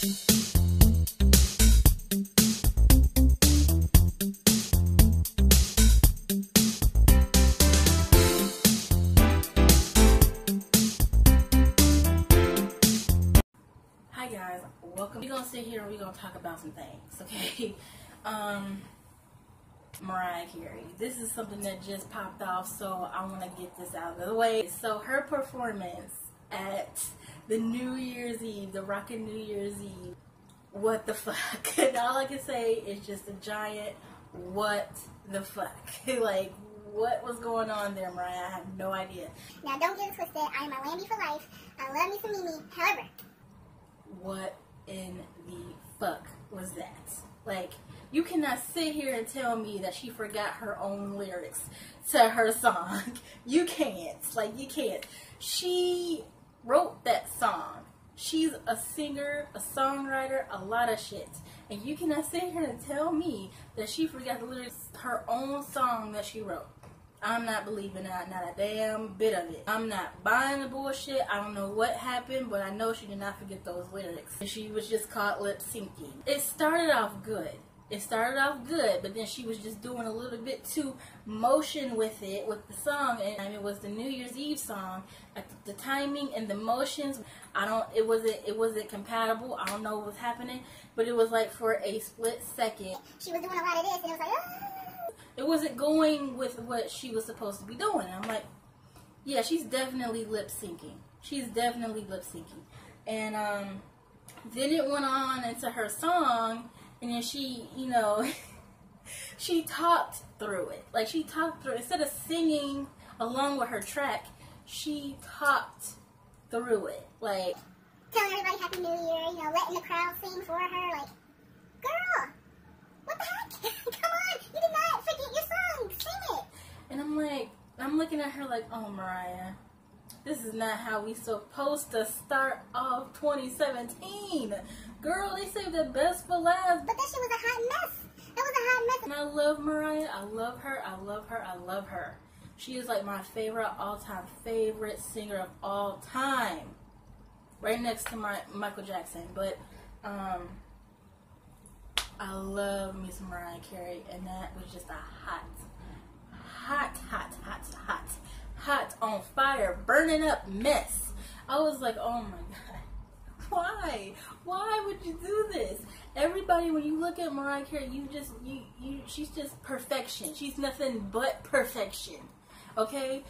Hi guys, welcome. We're gonna sit here and we're gonna talk about some things, okay? Mariah Carey. This is something that just popped off, so I want to get this out of the way. So her performance at the New Year's Eve, the rockin' New Year's Eve, what the fuck? And all I can say is just a giant what the fuck. Like, what was going on there, Mariah? I have no idea. Now don't get it twisted, I'm a Landy for life. I love me some Mimi. However, what in the fuck was that? Like, you cannot sit here and tell me that she forgot her own lyrics to her song. You can't. Like, you can't. She wrote that song. She's a singer, a songwriter, a lot of shit. And you cannot sit here and tell me that she forgot the lyrics to her own song that she wrote. I'm not believing that, not a damn bit of it. I'm not buying the bullshit. I don't know what happened, but I know she did not forget those lyrics. She was just caught lip syncing. It started off good. It started off good, but then she was just doing a little bit too motion with it, with the song, and it was the New Year's Eve song. The timing and the motions, it wasn't compatible. I don't know what was happening, but it was like for a split second. she was doing a lot of this, and it was like, ah. It wasn't going with what she was supposed to be doing. And I'm like, yeah, she's definitely lip syncing. She's definitely lip syncing. And then it went on into her song, and then she, you know, she talked through it. Like, she talked through it. Instead of singing along with her track, she talked through it. Like, telling everybody Happy New Year, you know, letting the crowd sing for her. Like, girl, what the heck? Come on, you did not forget your song. Sing it. and I'm like, I'm looking at her like, oh, Mariah, this is not how we supposed to start off 2017. Girl, they saved the best for last. But that shit was a hot mess. That was a hot mess. And I love Mariah. I love her. I love her. I love her. She is like my favorite, all-time favorite singer of all time. Right next to Michael Jackson. But I love me some Mariah Carey, and that was just a hot, on fire, burning up mess. I was like, oh my God, why? Why would you do this? Everybody, when you look at Mariah Carey, she's just perfection. She's nothing but perfection. Okay?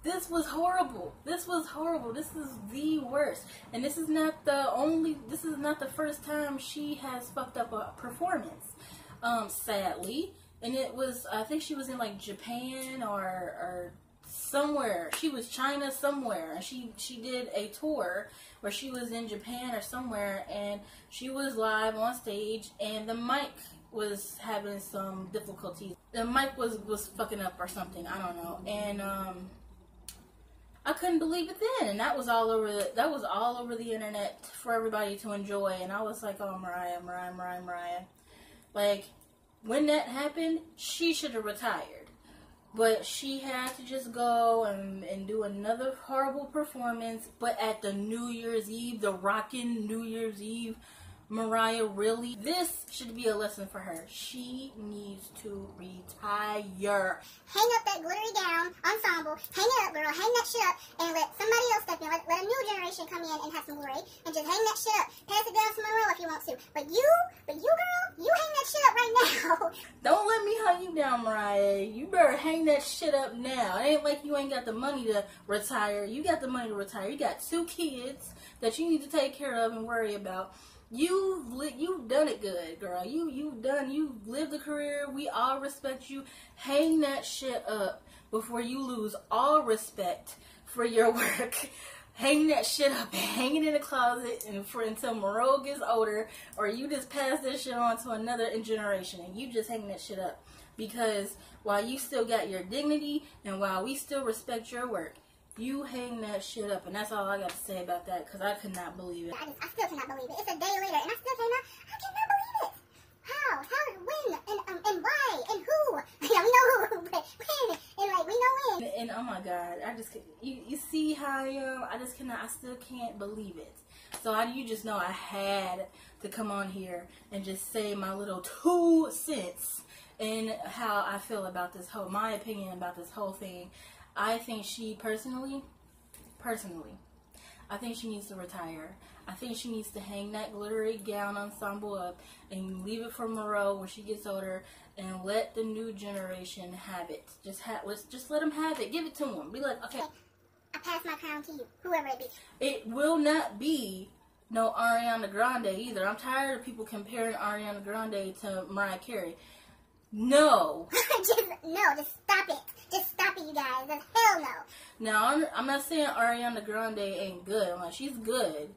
This was horrible. This was horrible. This is the worst. And this is not the first time she has fucked up a performance. Sadly. And it was, I think she was in like Japan or somewhere. She was China somewhere. And she did a tour where she was in Japan or somewhere, and she was live on stage, and the mic was having some difficulties. The mic was fucking up or something. I don't know. And I couldn't believe it then, and that was all over the internet for everybody to enjoy. And I was like, oh, Mariah. Like, when that happened, she should have retired. But she had to just go and do another horrible performance. But at the New Year's Eve, the rockin' New Year's Eve, Mariah, really? This should be a lesson for her. She needs to retire. Hang up that glittery gown ensemble. Hang it up, girl. Hang that shit up and let somebody else step in. Let a new generation come in and have some glory. And just hang that shit up. Pass it down to Monroe if you want to. But you, girl, you hang that shit up right now. Don't let me hang you down, Mariah. You better hang that shit up now. It ain't like you ain't got the money to retire. You got the money to retire. You got 2 kids that you need to take care of and worry about. You've done it good, girl. You've lived a career. We all respect you. Hang that shit up before you lose all respect for your work. Hang that shit up and hang it in the closet until Monroe gets older, or you just pass this shit on to another generation, and you just hang that shit up. Because while you still got your dignity and while we still respect your work, you hang that shit up. And that's all I got to say about that, because I could not believe it. I still cannot believe it. It's a day later, and I cannot believe it. How, when, and why, and who? Yeah, we know who, but when, and like, we know when. And oh my God, I just you see how I am. I still can't believe it. So you just know I had to come on here and just say my little 2 cents in how I feel about this my opinion about this whole thing. I think she personally, I think she needs to retire. I think she needs to hang that glittery gown ensemble up and leave it for Moreau when she gets older, and let the new generation have it. Let's just let them have it. Give it to them. Be like, okay, I pass my crown to you, whoever it be. It will not be no Ariana Grande either. I'm tired of people comparing Ariana Grande to Mariah Carey. No. just stop it. Just stop it, you guys. Just hell no. Now, I'm not saying Ariana Grande ain't good. I'm like, she's good,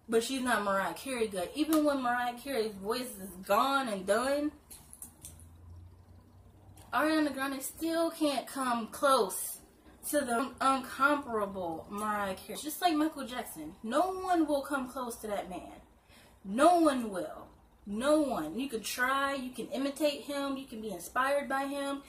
but she's not Mariah Carey good. Even when Mariah Carey's voice is gone and done, Ariana Grande still can't come close to the incomparable Mariah Carey. Just like Michael Jackson. No one will come close to that man. No one will. No one. You can try, you can imitate him, you can be inspired by him,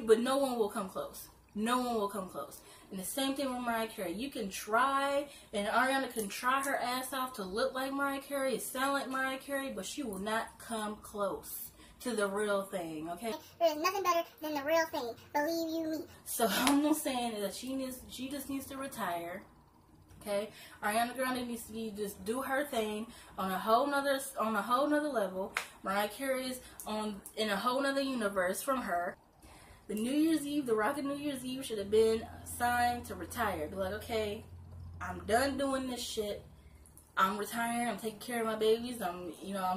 but no one will come close. No one will come close. And the same thing with Mariah Carey. You can try, and Ariana can try her ass off to look like Mariah Carey, sound like Mariah Carey, but she will not come close to the real thing, okay? There's nothing better than the real thing. Believe you me. So I'm not saying that she just needs to retire. Okay, Ariana Grande needs to just do her thing on a whole nother level. Mariah Carey is in a whole nother universe from her. The New Year's Eve, the Rocket New Year's Eve should have been signed to retire. Be like, okay, I'm done doing this shit. I'm retiring. I'm taking care of my babies. I'm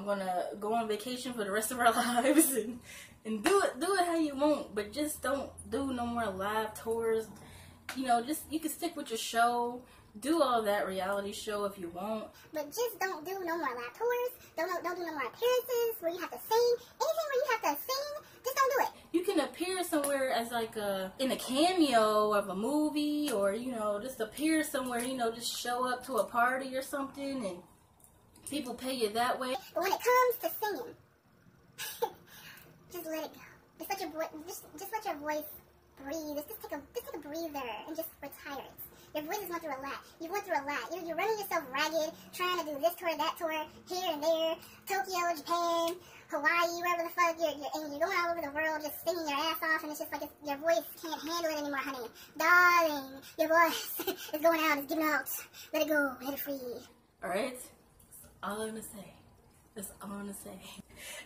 gonna go on vacation for the rest of our lives and do it how you want. But just don't do no more live tours. You can stick with your show. Do all that reality show if you want. But just don't do no more live tours. Don't do no more appearances where you have to sing. Anything where you have to sing, just don't do it. You can appear somewhere as like in a cameo of a movie, or just appear somewhere, just show up to a party or something and people pay you that way. But when it comes to singing, just let it go. Just let your voice breathe. Just take a breather and just retire it. Your voice has went through a lot. You've went through a lot. You're running yourself ragged, trying to do this tour, that tour, here and there, Tokyo, Japan, Hawaii, wherever the fuck, and you're going all over the world just singing your ass off, and it's just like your voice can't handle it anymore, honey. Darling, your voice is going out, it's giving out. Let it go, let it free. Alright? That's all I'm going to say. That's all I'm going to say.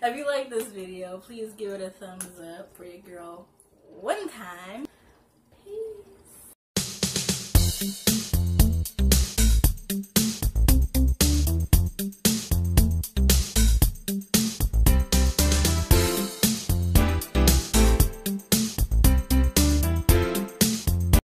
If you like this video, please give it a thumbs up for your girl one time. Peace.